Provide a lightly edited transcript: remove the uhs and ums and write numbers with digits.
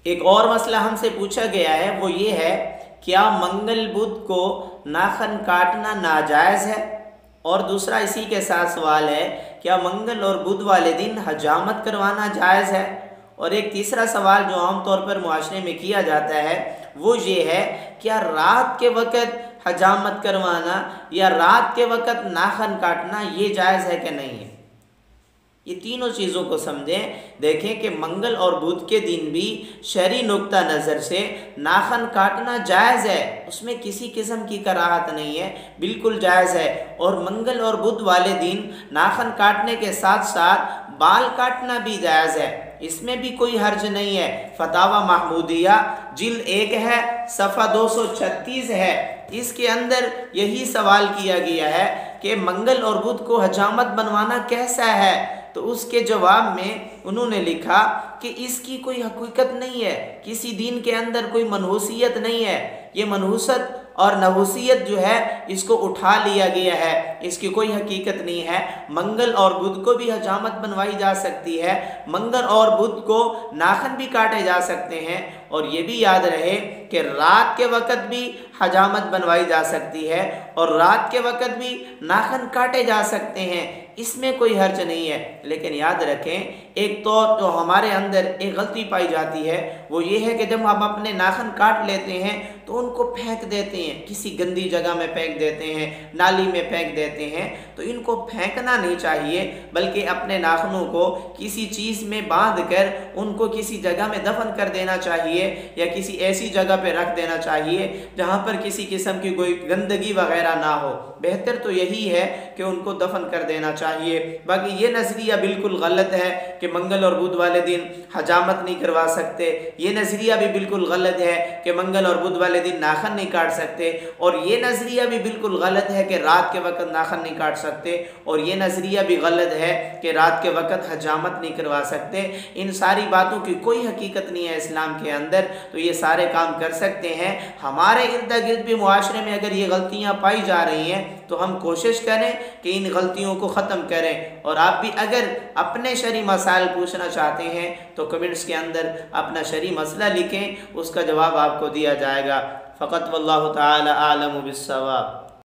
एक और मसला हमसे पूछा गया है, वो ये है, क्या मंगल बुध को नाखन काटना नाजायज़ है? और दूसरा इसी के साथ सवाल है, क्या मंगल और बुध वाले दिन हजामत करवाना जायज़ है? और एक तीसरा सवाल जो आमतौर पर मुआशरे में किया जाता है वो ये है, क्या रात के वक़्त हजामत करवाना या रात के वक़्त नाखन काटना ये जायज़ है कि नहीं है? ये तीनों चीज़ों को समझें। देखें कि मंगल और बुध के दिन भी शरई नुक्ता नज़र से नाखन काटना जायज़ है, उसमें किसी किस्म की कराहत नहीं है, बिल्कुल जायज़ है। और मंगल और बुध वाले दिन नाखन काटने के साथ साथ बाल काटना भी जायज़ है, इसमें भी कोई हर्ज नहीं है। फतावा महमूदिया जिल्द 1 है, सफ़ा 236 है, इसके अंदर यही सवाल किया गया है कि मंगल और बुध को हजामत बनवाना कैसा है। तो उसके जवाब में उन्होंने लिखा कि इसकी कोई हकीकत नहीं है, किसी दिन के अंदर कोई मनहूसियत नहीं है, ये मनहूसत और नहूसियत जो है इसको उठा लिया गया है, इसकी कोई हकीकत नहीं है। मंगल और बुध को भी हजामत बनवाई जा सकती है, मंगल और बुध को नाखन भी काटे जा सकते हैं। और ये भी याद रहे कि रात के वक़्त भी हजामत बनवाई जा सकती है और रात के वक़्त भी नाखन काटे जा सकते हैं, इसमें कोई हर्ज नहीं है। लेकिन याद रखें, एक तो जो हमारे अंदर एक गलती पाई जाती है वो ये है कि जब हम अपने नाखन काट लेते हैं तो उनको फेंक देते हैं, किसी गंदी जगह में फेंक देते हैं, नाली में फेंक देते हैं। तो इनको फेंकना नहीं चाहिए, बल्कि अपने नाखनों को किसी चीज़ में बांध कर उनको किसी जगह में दफन कर देना चाहिए या किसी ऐसी जगह पे रख देना चाहिए जहाँ पर किसी किस्म की कोई गंदगी वगैरह ना हो। बेहतर तो यही है कि उनको दफन कर देना चाहिए। बाकी ये नज़रिया बिल्कुल गलत है कि मंगल और बुध वाले दिन हजामत नहीं करवा सकते, ये नज़रिया भी बिल्कुल गलत है कि मंगल और बुध वाले दिन नाखन नहीं काट सकते, और ये नज़रिया भी बिल्कुल गलत है कि रात के वक़्त नाखन नहीं काट सकते, और ये नज़रिया भी गलत है कि रात के वक़्त हजामत नहीं करवा सकते। इन सारी बातों की कोई हकीकत नहीं है इस्लाम के अंदर, तो ये सारे काम कर सकते हैं। हमारे इर्द गिर्द भी मुआशरे में अगर ये गलतियाँ पाई जा रही हैं तो हम कोशिश करें कि इन गलतियों को ख़त्म करें। और आप भी अगर अपने शरई मसाइल पूछना चाहते हैं तो कमेंट्स के अंदर अपना शरई मसला लिखें, उसका जवाब आपको दिया जाएगा। फ़क़त वल्लाहु ताला आलम बिस्सवाब।